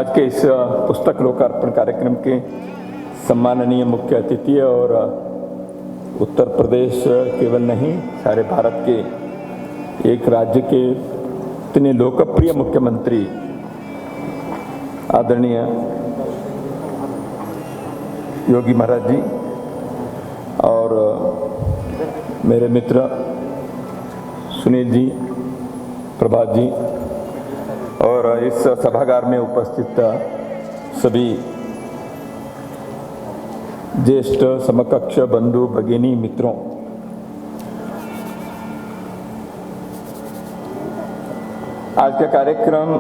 आज के इस पुस्तक लोकार्पण कार्यक्रम के सम्माननीय मुख्य अतिथि और उत्तर प्रदेश केवल नहीं सारे भारत के एक राज्य के इतने लोकप्रिय मुख्यमंत्री आदरणीय योगी महाराज जी और मेरे मित्र सुनील जी, प्रभात जी और इस सभागार में उपस्थित सभी ज्येष्ठ समकक्ष बंधु भगिनी मित्रों, आज का कार्यक्रम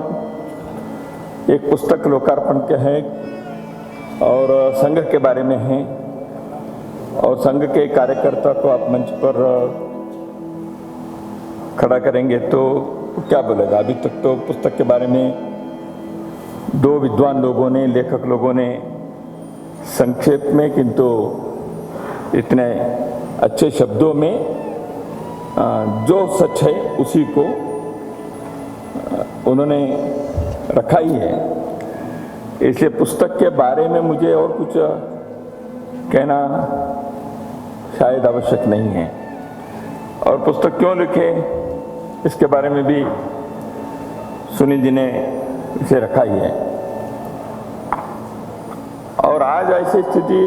एक पुस्तक लोकार्पण का है और संघ के बारे में है और संघ के कार्यकर्ता को आप मंच पर खड़ा करेंगे तो क्या बोलेगा। अभी तक तो पुस्तक के बारे में दो विद्वान लोगों ने, लेखक लोगों ने संक्षेप में किंतु इतने अच्छे शब्दों में जो सच है उसी को उन्होंने रखा ही है। इसलिए पुस्तक के बारे में मुझे और कुछ कहना शायद आवश्यक नहीं है और पुस्तक क्यों लिखे इसके बारे में भी सुनील जी ने इसे रखा ही है। और आज ऐसी स्थिति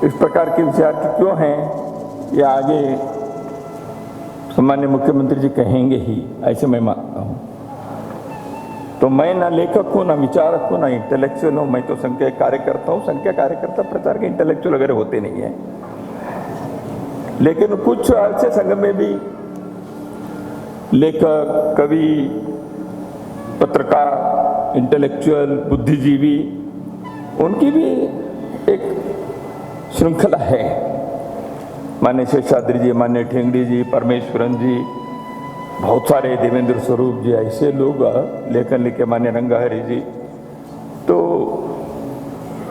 इस प्रकार के विचार की क्यों हैं ये आगे सम्मान्य मुख्यमंत्री जी कहेंगे ही, ऐसे मैं मानता हूँ। तो मैं ना लेखक हूँ, ना विचारक हूँ, ना इंटेलेक्चुअल हूँ। मैं तो संघ के कार्यकर्ता हूँ। संघ के कार्यकर्ता प्रचार के इंटेलेक्चुअल वगैरह होते नहीं है, लेकिन कुछ ऐसे संघ में भी लेखक, कवि, पत्रकार, इंटेलेक्चुअल, बुद्धिजीवी, उनकी भी एक श्रृंखला है। मान्य शेषाद्री जी, मान्य ठेंगड़ी जी, परमेश्वरन जी, बहुत सारे देवेंद्र स्वरूप जी, ऐसे लोग लेखन लिखे, मान्य रंगाहरी जी, तो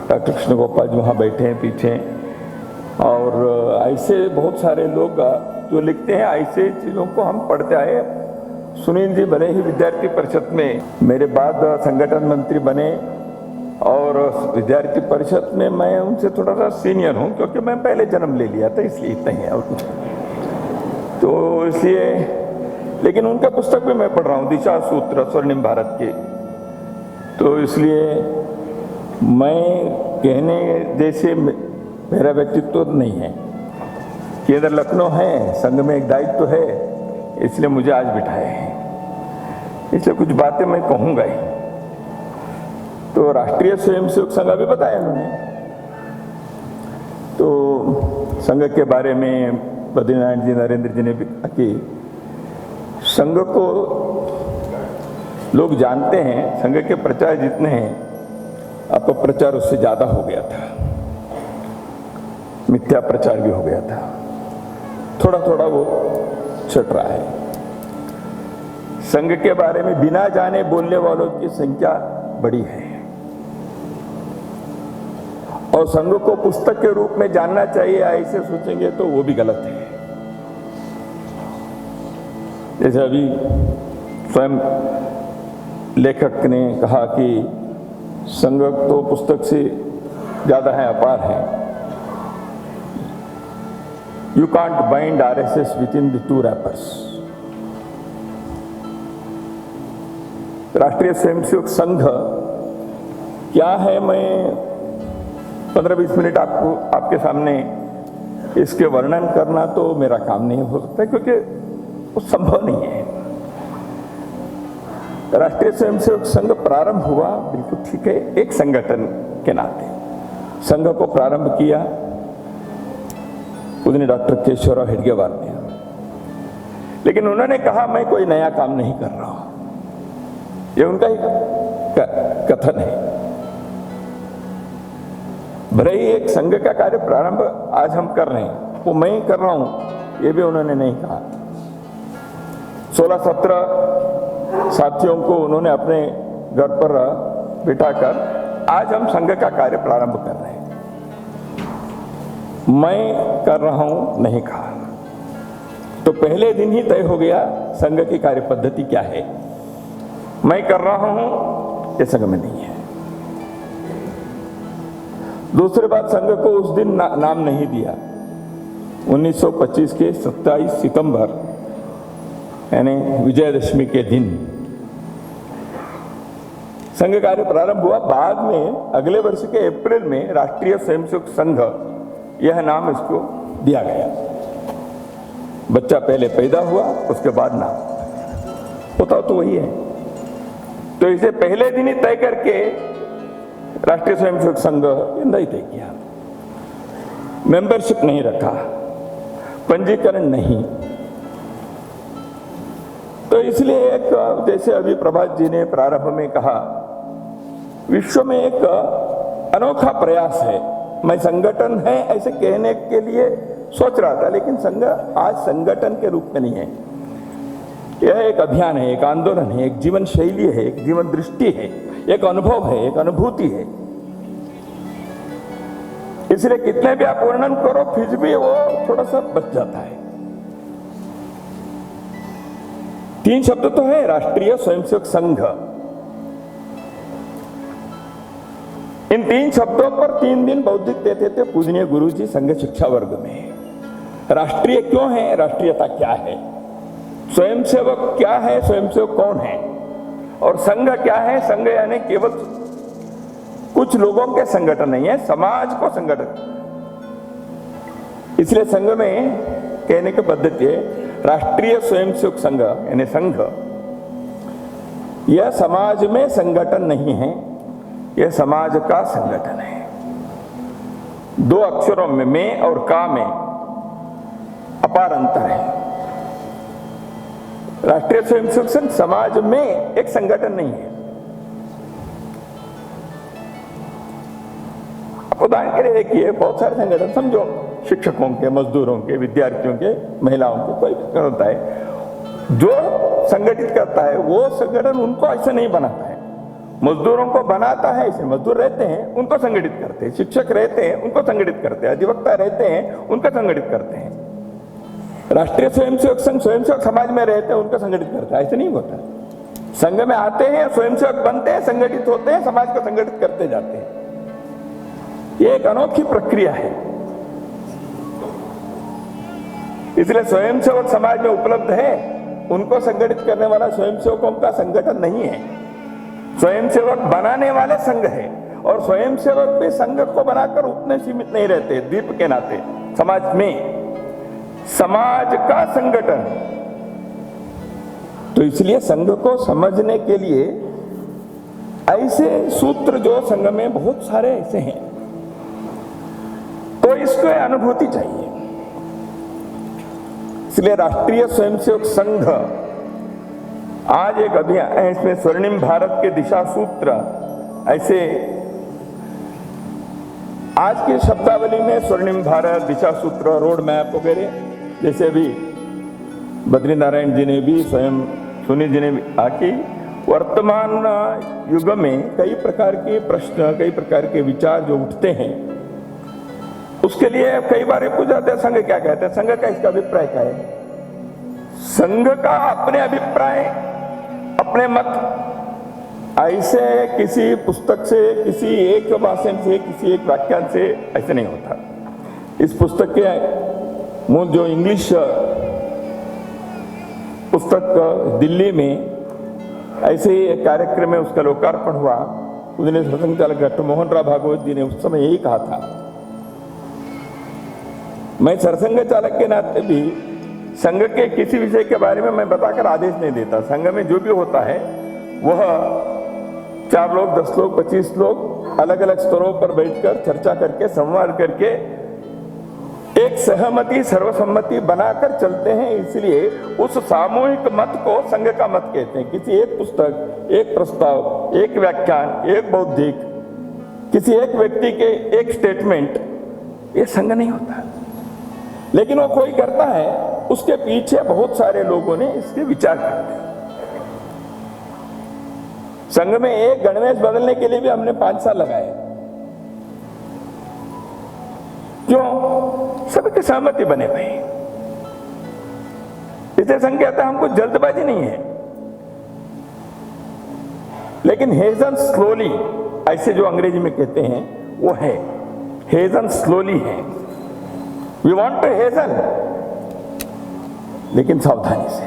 डॉक्टर कृष्ण गोपाल जी वहाँ बैठे हैं पीछे, और ऐसे बहुत सारे लोग जो लिखते हैं। ऐसे चीज़ों को हम पढ़ते आए। सुनील जी भले ही विद्यार्थी परिषद में मेरे बाद संगठन मंत्री बने और विद्यार्थी परिषद में मैं उनसे थोड़ा सा सीनियर हूँ क्योंकि मैं पहले जन्म ले लिया था, इसलिए इतना ही है और कुछ। तो इसलिए, लेकिन उनका पुस्तक भी मैं पढ़ रहा हूँ, दिशा सूत्र स्वर्णिम भारत के। तो इसलिए मैं कहने जैसे मेरा व्यक्तित्व तो नहीं है कि इधर लखनऊ है, संघ में एक दायित्व तो है, इसलिए मुझे आज बिठाए हैं। इसलिए कुछ बातें मैं कहूँगा ही। तो राष्ट्रीय स्वयंसेवक संघ अभी बताया उन्होंने, तो संघ के बारे में बद्रीनारायण जी, नरेंद्र जी ने भी कहा कि संघ को लोग जानते हैं, संघ के प्रचार जितने हैं अपप्रचार उससे ज़्यादा हो गया था, मिथ्या प्रचार भी हो गया था, थोड़ा थोड़ा वो छट रहा है। संघ के बारे में बिना जाने बोलने वालों की संख्या बड़ी है और संघ को पुस्तक के रूप में जानना चाहिए ऐसे सोचेंगे तो वो भी गलत है। जैसे अभी स्वयं लेखक ने कहा कि संघ तो पुस्तक से ज्यादा है, अपार है। You can't bind RSS within the two wrappers. राष्ट्रीय स्वयंसेवक संघ क्या है, मैं 15-20 मिनट आपके सामने इसके वर्णन करना तो मेरा काम नहीं हो सकता क्योंकि वो संभव नहीं है। राष्ट्रीय स्वयंसेवक संघ प्रारंभ हुआ, बिल्कुल ठीक है, एक संगठन के नाते संघ को प्रारंभ किया पूजनीय डॉक्टर केशवराव हेडगेवार ने, लेकिन उन्होंने कहा मैं कोई नया काम नहीं कर रहा हूं। ये उनका ही कथन है। भले ही एक संघ का कार्य प्रारंभ आज हम कर रहे हैं, वो मैं कर रहा हूं, ये भी उन्होंने नहीं कहा। 16-17 साथियों को उन्होंने अपने घर पर बिठाकर आज हम संघ का कार्य प्रारंभ कर रहे हैं। मैं कर रहा हूं नहीं कहा, तो पहले दिन ही तय हो गया संघ की कार्य पद्धति क्या है। मैं कर रहा हूं ये संघ में नहीं है। दूसरी बात, संघ को उस दिन नाम नहीं दिया। 1925 के 27 सितंबर यानी विजयदशमी के दिन संघ कार्य प्रारंभ हुआ। बाद में अगले वर्ष के अप्रैल में राष्ट्रीय स्वयंसेवक संघ यह नाम इसको दिया गया। बच्चा पहले पैदा हुआ, उसके बाद नाम होता तो वही है। तो इसे पहले दिन ही तय करके राष्ट्रीय स्वयंसेवक संघ नहीं तय किया, मेंबरशिप नहीं रखा, पंजीकरण नहीं। तो इसलिए एक, जैसे अभी प्रभात जी ने प्रारंभ में कहा, विश्व में एक अनोखा प्रयास है। मैं संगठन है ऐसे कहने के लिए सोच रहा था, लेकिन संघ आज संगठन के रूप में नहीं है। यह एक अभियान है, एक आंदोलन है, एक जीवन शैली है, एक जीवन दृष्टि है, एक अनुभव है, एक अनुभूति है। इसलिए कितने भी आप वर्णन करो फिर भी वो थोड़ा सा बच जाता है। 3 शब्द तो है, राष्ट्रीय स्वयंसेवक संघ। इन 3 शब्दों पर 3 दिन बौद्धिक देते थे पूजनीय गुरु जी संघ शिक्षा वर्ग में। राष्ट्रीय क्यों है, राष्ट्रीयता क्या है, स्वयंसेवक क्या है, स्वयंसेवक कौन है, और संघ क्या है। संघ यानी केवल कुछ लोगों के संगठन नहीं है, समाज को संगठन। इसलिए संघ में कहने की पद्धति है राष्ट्रीय स्वयंसेवक संघ यानी संघ। यह समाज में संगठन नहीं है, यह समाज का संगठन है। 2 अक्षरों में और का में अपार अंतर है। राष्ट्रीय स्वयंसेवक संघ समाज में एक संगठन नहीं है। उदाहरण के लिए देखिए, बहुत सारे संगठन समझो, शिक्षकों के, मजदूरों के, विद्यार्थियों के, महिलाओं के, कोई भी होता है जो संगठित करता है, वो संगठन उनको ऐसे नहीं बनाता है। मजदूरों को बनाता है, ऐसे मजदूर रहते हैं उनको संगठित करते हैं, शिक्षक रहते हैं उनको संगठित करते हैं, अधिवक्ता रहते हैं उनको संगठित करते हैं। राष्ट्रीय स्वयंसेवक संघ स्वयंसेवक समाज में रहते हैं उनको संगठित करता है, ऐसे नहीं होता। संघ में आते हैं, स्वयंसेवक बनते हैं, संगठित होते हैं, समाज को संगठित करते जाते हैं। ये एक अनोखी प्रक्रिया है। इसलिए स्वयंसेवक समाज में उपलब्ध है, उनको संगठित करने वाला स्वयंसेवकों का संगठन नहीं है, स्वयंसेवक बनाने वाले संघ है। और स्वयंसेवक भी संघ को बनाकर उतने सीमित नहीं रहते, द्वीप के नाते समाज में, समाज का संगठन। तो इसलिए संघ को समझने के लिए ऐसे सूत्र जो संघ में बहुत सारे ऐसे हैं, तो इसको अनुभूति चाहिए। इसलिए राष्ट्रीय स्वयंसेवक संघ आज एक अभियान है। इसमें स्वर्णिम भारत के दिशा सूत्र, ऐसे आज की शब्दावली में स्वर्णिम भारत, दिशा सूत्र, रोड मैप वगैरह, जैसे अभी बद्री नारायण जी ने भी, स्वयं सुनील जी ने भी आके वर्तमान युग में कई प्रकार के प्रश्न, कई प्रकार के विचार जो उठते हैं, उसके लिए कई बार पूछाते हैं संघ क्या कहते हैं, संघ का इसका अभिप्राय क्या है। संघ का अपने अभिप्राय, अपने मत ऐसे किसी पुस्तक से, किसी एक भाषण से, किसी एक व्याख्यान से ऐसे नहीं होता। इस पुस्तक के मूल जो इंग्लिश पुस्तक दिल्ली में ऐसे ही एक कार्यक्रम में उसका लोकार्पण हुआ। उसने सरसंघ चालक डॉक्टर मोहन राव भागवत जी ने उस समय यही कहा था। मैं सरसंघ चालक के नाते भी संघ के किसी विषय के बारे में मैं बताकर आदेश नहीं देता। संघ में जो भी होता है वह 4 लोग, 10 लोग, 25 लोग अलग अलग स्तरों पर बैठकर चर्चा करके, संवाद करके एक सहमति, सर्वसम्मति बनाकर चलते हैं। इसलिए उस सामूहिक मत को संघ का मत कहते हैं। किसी एक पुस्तक, एक प्रस्ताव, एक व्याख्यान, एक बौद्धिक, किसी एक व्यक्ति के एक स्टेटमेंट, ये संघ नहीं होता। लेकिन वो कोई करता है, उसके पीछे बहुत सारे लोगों ने इसके विचार करते हैं। संघ में एक गणवेश बदलने के लिए भी हमने 5 साल लगाए। क्यों? सबकी सहमति बने हुए। इसलिए संघ कहता है हमको जल्दबाजी नहीं है। लेकिन हेजन स्लोली, ऐसे जो अंग्रेजी में कहते हैं वो है, हेजन स्लोली है। वी वांट टू हेजन, लेकिन सावधानी से,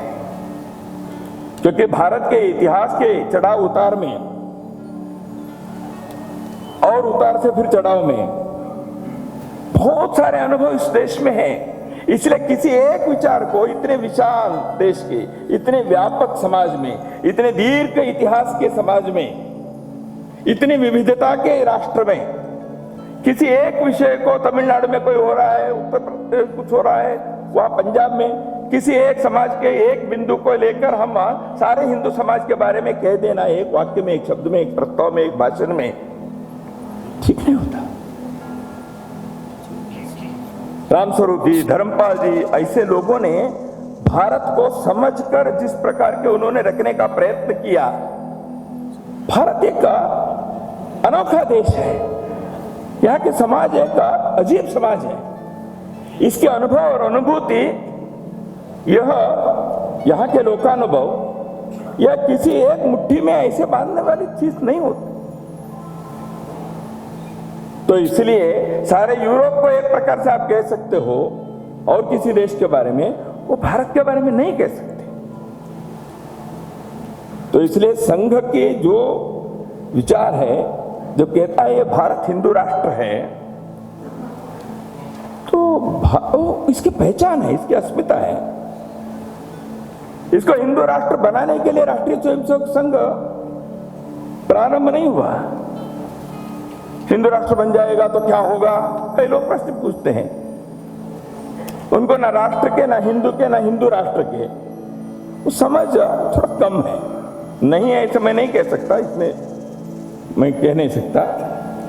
क्योंकि भारत के इतिहास के चढ़ाव उतार में और उतार से फिर चढ़ाव में बहुत सारे अनुभव इस देश में हैं। इसलिए किसी एक विचार को इतने विशाल देश के, इतने व्यापक समाज में, इतने दीर्घ इतिहास के समाज में, इतनी विविधता के राष्ट्र में, किसी एक विषय को तमिलनाडु में कोई हो रहा है, उत्तर प्रदेश कुछ हो रहा है, वहां पंजाब में किसी एक समाज के एक बिंदु को लेकर हम सारे हिंदू समाज के बारे में कह देना, एक वाक्य में, एक शब्द में, एक प्रस्ताव में, एक भाषण में, ठीक नहीं होता। रामस्वरूप जी, धर्मपाल जी, ऐसे लोगों ने भारत को समझकर जिस प्रकार के उन्होंने रखने का प्रयत्न किया, भारत एक अनोखा देश है, यहाँ के समाज एक अजीब समाज है। इसके अनुभव और अनुभूति, यह यहाँ के लोकानुभव, यह किसी एक मुट्ठी में ऐसे बांधने वाली चीज नहीं होती। तो इसलिए सारे यूरोप को एक प्रकार से आप कह सकते हो, और किसी देश के बारे में, वो भारत के बारे में नहीं कह सकते। तो इसलिए संघ के जो विचार है, जो कहता है ये भारत हिंदू राष्ट्र है, तो इसकी पहचान है, इसकी अस्मिता है। इसको हिंदू राष्ट्र बनाने के लिए राष्ट्रीय स्वयंसेवक संघ प्रारंभ नहीं हुआ। हिंदू राष्ट्र बन जाएगा तो क्या होगा, कई लोग प्रश्न पूछते हैं। उनको ना राष्ट्र के, ना हिंदू के, ना हिंदू राष्ट्र के वो समझ थोड़ा कम है। नहीं है ऐसा मैं नहीं कह सकता, इसमें मैं कह नहीं सकता,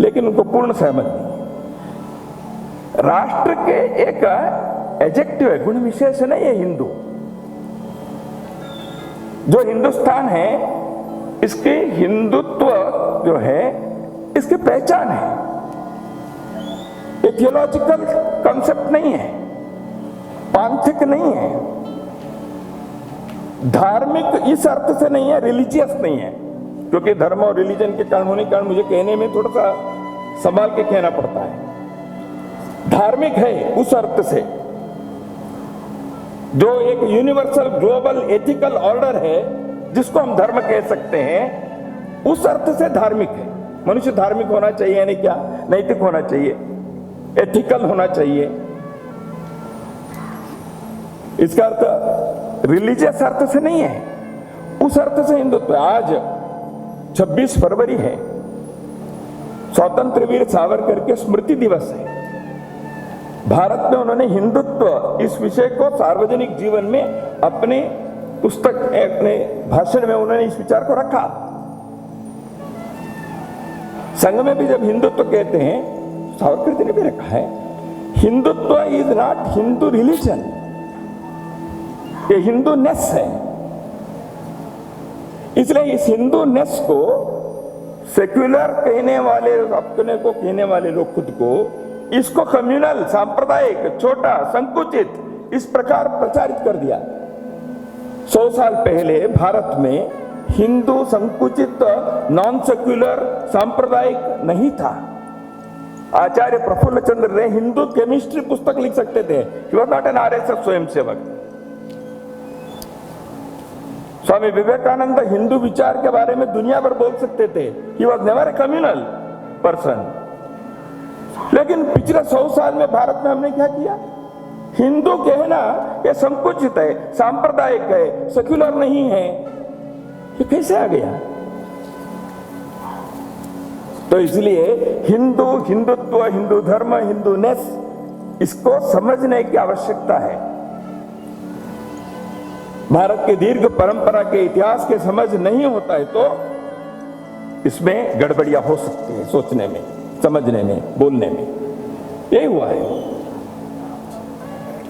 लेकिन उनको पूर्ण सहमत नहीं। राष्ट्र के एक एडजेक्टिव है, गुण विशेषण है ये हिंदू। जो हिंदुस्तान है, इसके हिंदुत्व जो है, इसकी पहचान है। ये थियोलॉजिकल कॉन्सेप्ट नहीं है, पांथिक नहीं है, धार्मिक इस अर्थ से नहीं है, रिलीजियस नहीं है। क्योंकि धर्म और रिलीजन के कारण होने के कारण मुझे कहने में थोड़ा सा संभाल के कहना पड़ता है। धार्मिक है उस अर्थ से, जो एक यूनिवर्सल ग्लोबल एथिकल ऑर्डर है, जिसको हम धर्म कह सकते हैं, उस अर्थ से धार्मिक है। मनुष्य धार्मिक होना चाहिए, यानी क्या, नैतिक होना चाहिए, एथिकल होना चाहिए। इसका अर्थ रिलीजियस अर्थ से नहीं है, उस अर्थ से हिंदुत्व। आज 26 फरवरी है, स्वतंत्र वीर सावरकर के स्मृति दिवस है। भारत में उन्होंने हिंदुत्व इस विषय को सार्वजनिक जीवन में अपने पुस्तक, अपने भाषण में उन्होंने इस विचार को रखा। संघ में भी जब हिंदुत्व कहते हैं, सावरकर जी ने भी रखा है, Hindutva is not Hindu religion, ये हिंदूनेस है। इसलिए इस हिंदूनेस को सेक्युलर कहने वाले, अपने को कहने वाले लोग खुद को, इसको कम्युनल, सांप्रदायिक, छोटा, संकुचित, इस प्रकार प्रचारित कर दिया। 100 साल पहले भारत में हिंदू संकुचित, नॉन सेक्युलर, सांप्रदायिक नहीं था। आचार्य प्रफुल्ल चंद्र रे हिंदू केमिस्ट्री पुस्तक लिख सकते थे। He was not an RSS swayamsevak. Swami Vivekananda Hindu विचार के बारे में दुनिया भर बोल सकते थे। He was never a communal person. लेकिन पिछले 100 साल में भारत में हमने क्या किया, हिंदू कहना ये संकुचित है, सांप्रदायिक है, सेक्युलर नहीं है, ये कैसे आ गया? तो इसलिए हिंदू, हिंदुत्व, हिंदू धर्म, हिंदूनेस, इसको समझने की आवश्यकता है। भारत के दीर्घ परंपरा के इतिहास के समझ नहीं होता है तो इसमें गड़बड़ियां हो सकती है, सोचने में, समझने में, बोलने में। यही हुआ है।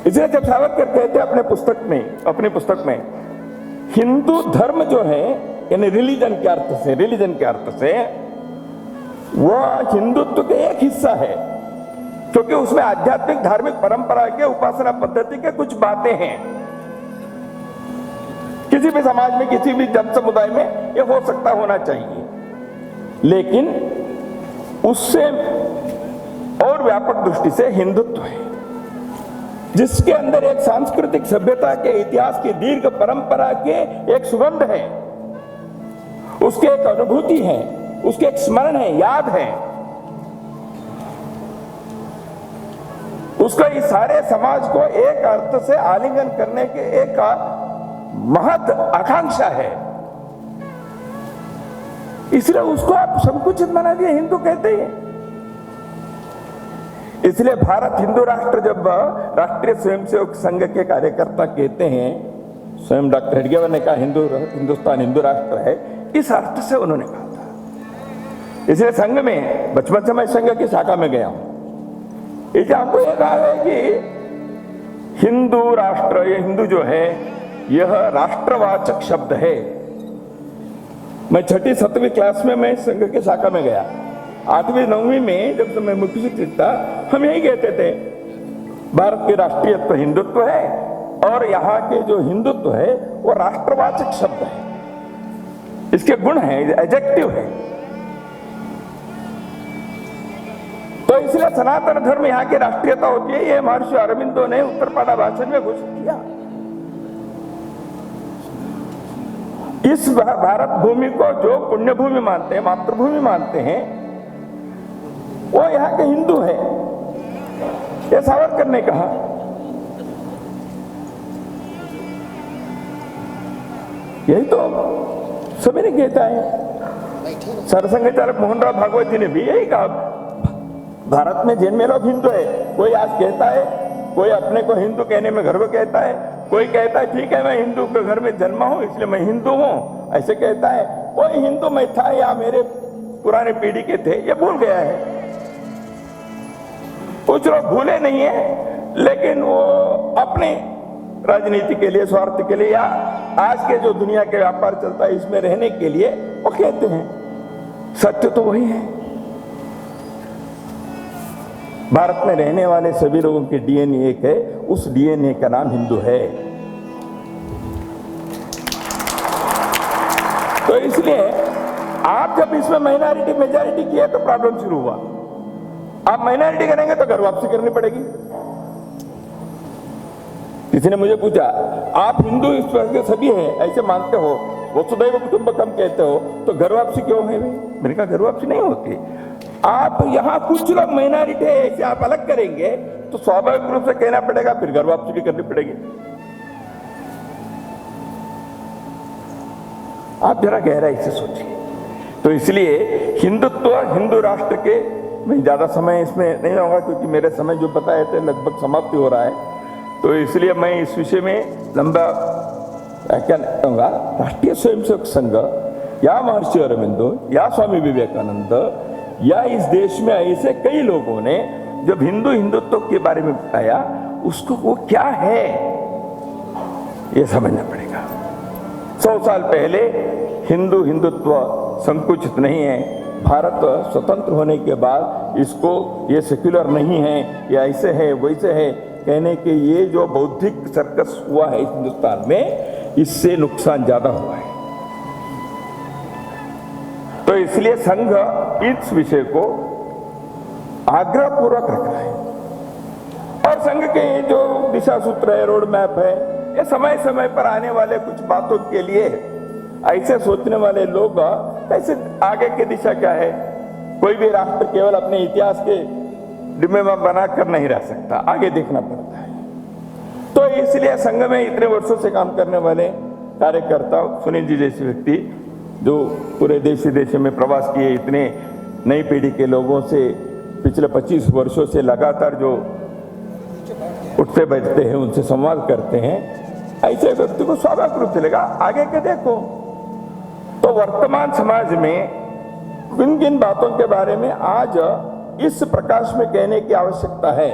इसलिए जब सावरकर कहते हैं अपनी पुस्तक में हिंदू धर्म जो है, यानी रिलीजन के अर्थ से वह हिंदुत्व के एक हिस्सा है, क्योंकि उसमें आध्यात्मिक धार्मिक परंपरा के, उपासना पद्धति के कुछ बातें हैं। किसी भी समाज में, किसी भी जन समुदाय में ये हो सकता, होना चाहिए। लेकिन उससे और व्यापक दृष्टि से हिंदुत्व है, जिसके अंदर एक सांस्कृतिक सभ्यता के इतिहास की दीर्घ परंपरा के एक सुगंध है, उसकी एक अनुभूति है, उसके एक स्मरण है, याद है, उसका इस सारे समाज को एक अर्थ से आलिंगन करने के एक महत आकांक्षा है। इसलिए उसको आप संकुचित बना दिए, हिंदू कहते हैं। इसलिए भारत हिंदू राष्ट्र जब राष्ट्रीय स्वयंसेवक संघ के कार्यकर्ता कहते हैं, स्वयं डॉक्टर हेडगेवार ने कहा हिंदुस्तान हिंदू राष्ट्र है, इस अर्थ से उन्होंने कहा था। इसलिए संघ में बचपन से मैं संघ की शाखा में गया हूं। इसलिए हमको यह कहा है कि हिंदू राष्ट्र, ये हिंदू जो है यह राष्ट्रवाचक शब्द है। मैं 6ठी 7वीं क्लास में मैं संघ के शाखा में गया। 8वीं 9वीं में जब मैं मुख्य शिक्षक था, हम यही कहते थे भारत के राष्ट्रीयत्व हिंदुत्व है और यहाँ के जो हिंदुत्व है वो राष्ट्रवाचक शब्द है, इसके गुण है, एडजेक्टिव है। तो इसलिए सनातन धर्म यहाँ की राष्ट्रीयता होती है। ये महर्षि अरविंदो ने उत्तरपाड़ा भाषण में घोषित किया। इस भारत भूमि को जो पुण्य भूमि मानते हैं, मातृभूमि मानते हैं, वो यहाँ के हिंदू है। ये सावरकर ने कहा। यही तो सभी ने कहता है। सरसंघ चालक मोहन राव भागवत जी ने भी यही कहा, भारत में जन्मे लोग हिंदू है। कोई आज कहता है, कोई अपने को हिंदू कहने में गर्व कहता है, कोई कहता है ठीक है मैं हिंदू के घर में जन्मा हूं इसलिए मैं हिंदू हूं, ऐसे कहता है। कोई हिंदू मैं था या मेरे पुराने पीढ़ी के थे, ये भूल गया है। कुछ लोग भूले नहीं है, लेकिन वो अपने राजनीति के लिए, स्वार्थ के लिए, या आज के जो दुनिया के व्यापार चलता है इसमें रहने के लिए वो कहते हैं। सत्य तो वही है। भारत में रहने वाले सभी लोगों के डीएनए एक है, उस डीएनए का नाम हिंदू है। तो इसलिए आप जब इसमें माइनॉरिटी मेजॉरिटी किए तो प्रॉब्लम शुरू हुआ। आप माइनॉरिटी करेंगे तो घर वापसी करनी पड़ेगी। किसी ने मुझे पूछा, आप हिंदू इस तरह के सभी हैं ऐसे मानते हो, वसुधैव कुटुंबकम कहते हो, तो घर वापसी क्यों है? मैंने कहा घर वापसी नहीं होती। आप यहां कुछ लोग माइनॉरिटी है ऐसे आप अलग करेंगे तो स्वाभाविक रूप से कहना पड़ेगा फिर घर वापसी भी करनी पड़ेगी। आप जरा गहराई से सोचिए। तो इसलिए हिंदुत्व, हिंदू राष्ट्र के, मैं ज्यादा समय इसमें नहीं रहूंगा क्योंकि मेरे समय जो बताए थे लगभग समाप्ति हो रहा है, तो इसलिए मैं इस विषय में लंबा व्याख्यान करूंगा। राष्ट्रीय स्वयंसेवक संघ या महर्षि अरविंदो या स्वामी विवेकानंद या इस देश में ऐसे कई लोगों ने जब हिंदू हिंदुत्व के बारे में बताया, उसको वो क्या है ये समझना पड़ेगा। 100 साल पहले हिंदू हिंदुत्व संकुचित नहीं है। भारत स्वतंत्र होने के बाद इसको ये सेक्युलर नहीं है, ये ऐसे है वैसे है कहने के ये जो बौद्धिक सर्कस हुआ है इस हिंदुस्तान में, इससे नुकसान ज्यादा हुआ है। तो इसलिए संघ इस विषय को आग्रहपूर्वक रख रहा है। और संघ के जो दिशा सूत्र है, रोड मैप है, ये समय समय पर आने वाले कुछ बातों के लिए ऐसे सोचने वाले लोग कैसे आगे की दिशा क्या है। कोई भी राष्ट्र केवल अपने इतिहास के डिब्बे में बनाकर नहीं रह सकता, आगे देखना पड़ता है। तो इसलिए संघ में इतने वर्षों से काम करने वाले कार्यकर्ता, सुनील जी जैसे व्यक्ति जो पूरे देश विदेश में प्रवास किए, इतने नई पीढ़ी के लोगों से पिछले 25 वर्षों से लगातार जो उठते बैठते हैं, उनसे संवाद करते हैं, ऐसे व्यक्ति को स्वाभाविक रूप से लेगा आगे के देखो। तो वर्तमान समाज में किन किन बातों के बारे में आज इस प्रकाश में कहने की आवश्यकता है,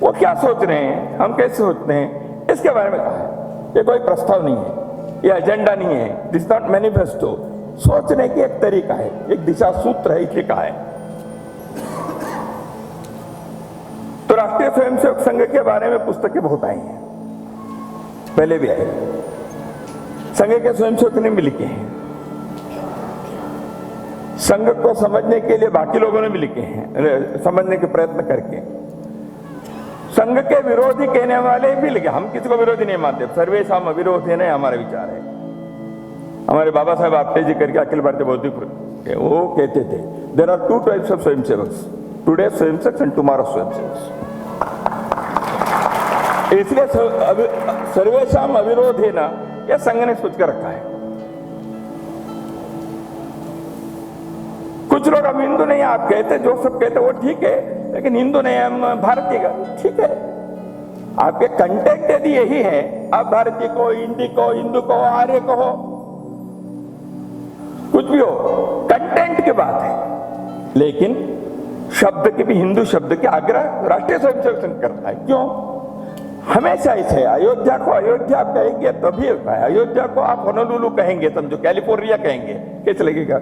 वो क्या सोच रहे हैं, हम कैसे सोचते हैं, इसके बारे में कहा है। ये कोई प्रस्ताव नहीं है, ये एजेंडा नहीं है, दिस नॉट मैनिफेस्टो। सोचने की एक तरीका है, एक दिशा सूत्र है, इसलिए कहा है। तो राष्ट्रीय स्वयंसेवक संघ के बारे में पुस्तकें बहुत आई हैं, पहले भी आई। संघ के स्वयंसेवक ने भी लिखे हैं। संघ को समझने के लिए बाकी लोगों ने भी लिखे हैं, समझने के प्रयत्न करके। संघ के विरोधी कहने वाले भी लिखे, हम किसी को विरोधी नहीं मानते, सर्वेशाम अविरोध है, हमारा विचार है। हमारे बाबा साहब आपटे जी करके अखिल भारतीय बौद्धिक वो कहते थे, there are two types of swayamsevaks, today swayamsevaks and tomorrow swayamsevaks. इसलिए सर्वेशाम अविरोध है ना, यह संघ ने सोच कर रखा है। कुछ लोग हम हिंदू नहीं, आप कहते जो सब कहते वो ठीक है, लेकिन हिंदू नहीं, हम भारतीय का, ठीक है। आपके कंटेंट यदि यही है, आप भारतीय को, हिंदी को, हिंदू को, आर्य को हो, कुछ भी हो, कंटेंट की बात है। लेकिन शब्द के भी, हिंदू शब्द के आग्रह राष्ट्रीय स्वयंसेवक संघ करता है। क्यों? हमेशा ऐसे अयोध्या को अयोध्या आप कहेंगे तभी होता है, अयोध्या को आप होनोलुलु कहेंगे, समझो कैलिफोर्निया कहेंगे, कैसे लगेगा?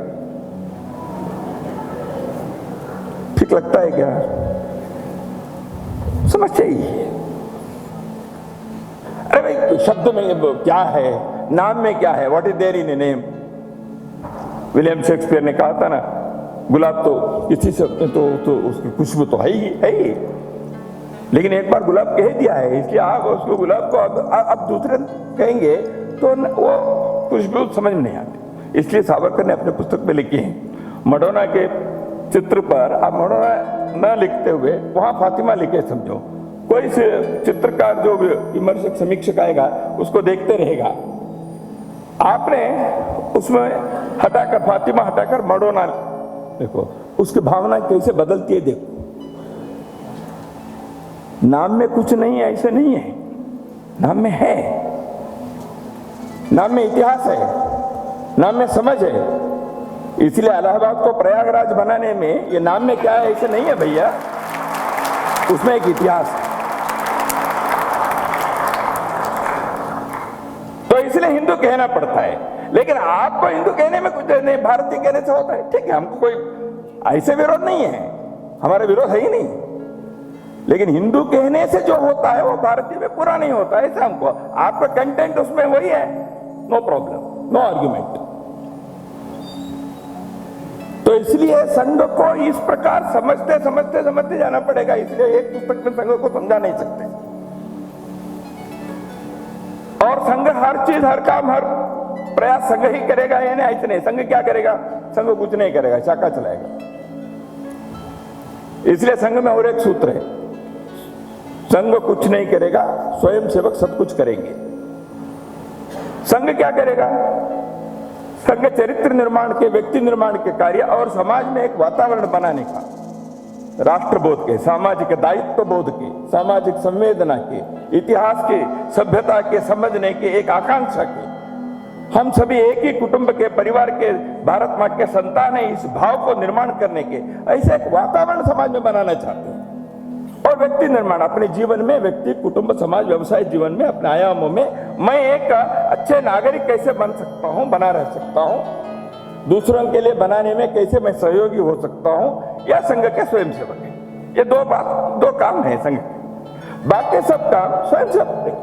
ठीक लगता है क्या? समझ चाहिए। अरे भाई शब्द में क्या है, नाम में क्या है, what is there in a name? William Shakespeare ने कहा था ना, गुलाब तो किसी से तो उसकी खुशबू तो है ही, लेकिन एक बार गुलाब कह दिया है, इसलिए आप उसको गुलाब को अब दूसरे कहेंगे तो वो खुशबू समझ में नहीं आती। इसलिए सावरकर ने अपने पुस्तक में लिखी है, मडोना के चित्र पर आप मडोना न लिखते हुए वहां फातिमा लिखे समझो। कोई से चित्रकार जो विमर्शक समीक्षक आएगा उसको देखते रहेगा, आपने उसमें हटाकर फातिमा हटाकर मडोना देखो, उसकी भावना कैसे बदलती है देखो। नाम में कुछ नहीं है ऐसे नहीं है, नाम में है, नाम में इतिहास है, नाम में समझ है। इसलिए इलाहाबाद को प्रयागराज बनाने में ये नाम में क्या है ऐसे नहीं है भैया, उसमें एक इतिहास है। तो इसलिए हिंदू कहना पड़ता है, लेकिन आपको हिंदू कहने में कुछ नहीं, भारतीय कहने से होता है, ठीक है, हमको कोई ऐसे विरोध नहीं है, हमारा विरोध है ही नहीं। लेकिन हिंदू कहने से जो होता है वो भारतीय में पूरा नहीं होता है, ऐसा हमको, आपका कंटेंट उसमें वही है, नो प्रॉब्लम, नो आर्ग्यूमेंट। तो इसलिए संघ को इस प्रकार समझते समझते समझते जाना पड़ेगा। इसलिए एक पुस्तक में संघ को समझा नहीं सकते। और संघ हर चीज, हर काम, हर प्रयास संघ ही करेगा, यानी ऐसे नहीं। संघ क्या करेगा? संघ कुछ नहीं करेगा, शाखा चलाएगा। इसलिए संघ में और एक सूत्र है, संघ कुछ नहीं करेगा, स्वयंसेवक सब कुछ करेंगे। संघ क्या करेगा? संघ चरित्र निर्माण के, व्यक्ति निर्माण के कार्य और समाज में एक वातावरण बनाने का, राष्ट्रबोध के, सामाजिक दायित्व बोध के, सामाजिक संवेदना के, इतिहास के, सभ्यता के समझने के, एक आकांक्षा के, हम सभी एक ही कुटुंब के, परिवार के, भारत मां के संतान है, इस भाव को निर्माण करने के ऐसे एक वातावरण समाज में बनाना चाहते हैं। और व्यक्ति निर्माण, अपने जीवन में, व्यक्ति, कुटुंब, समाज, व्यवसाय जीवन में, अपने आयामों में मैं एक अच्छे नागरिक कैसे बन सकता हूं, बना रह सकता हूं, दूसरों के लिए बनाने में कैसे मैं सहयोगी हो सकता हूं, यह संघ के स्वयंसेवक है। ये दो काम है संघ के, बाकी सब काम स्वयंसेवक है,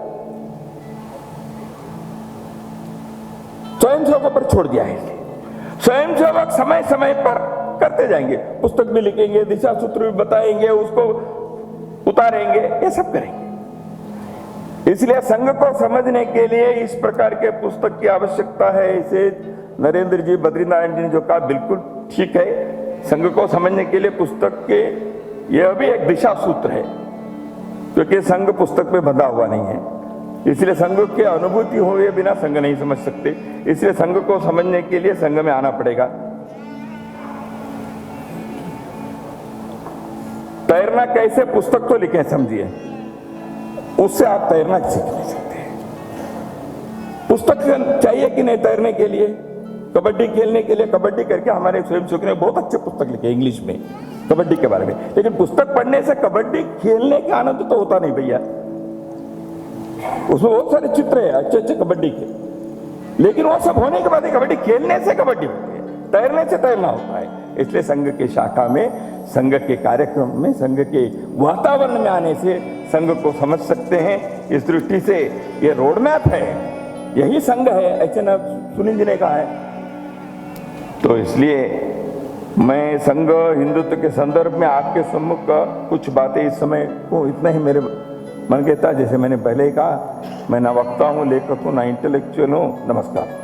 स्वयंसेवकों पर छोड़ दिया है। स्वयंसेवक समय समय पर करते जाएंगे, पुस्तक भी लिखेंगे, दिशा सूत्र भी बताएंगे, उसको उतारेंगे, ये सब करेंगे। इसलिए संघ को समझने के लिए इस प्रकार के पुस्तक की आवश्यकता है। इसे नरेंद्र जी, बद्रीनारायण जी ने जो कहा बिल्कुल ठीक है। संघ को समझने के लिए पुस्तक के यह भी एक दिशा सूत्र है, क्योंकि संघ पुस्तक में बंधा हुआ नहीं है। इसलिए संघ की अनुभूति हुए बिना संघ नहीं समझ सकते। इसलिए संघ को समझने के लिए संघ में आना पड़ेगा। तैरना कैसे, पुस्तक तो लिखे समझिए, उससे आप तैरना सीख नहीं सकते। पुस्तक चाहिए कि नहीं तैरने के लिए? कबड्डी खेलने के लिए कबड्डी करके हमारे स्वयंसेवक ने बहुत अच्छे पुस्तक लिखे इंग्लिश में कबड्डी के बारे में, लेकिन पुस्तक पढ़ने से कबड्डी खेलने का आनंद तो होता नहीं भैया। उसमें बहुत सारे चित्र है अच्छे अच्छे कबड्डी के, लेकिन वो सब होने के बाद कबड्डी खेलने से कबड्डी होती है, तैरने से तैरना होता है। इसलिए संघ के शाखा में, संघ के कार्यक्रम में, संघ के वातावरण में आने से संघ को समझ सकते हैं। इस दृष्टि से ये रोड मैप है, यही संघ है, ऐसे ना सुनील जी ने कहा है। तो इसलिए मैं संघ हिंदुत्व के संदर्भ में आपके सम्मुख कुछ बातें इस समय को इतना ही मेरे मन कहता, जैसे मैंने पहले ही कहा, मैं ना वक्ता हूँ, लेखक हूँ, ना इंटेलेक्चुअल हूँ। नमस्कार।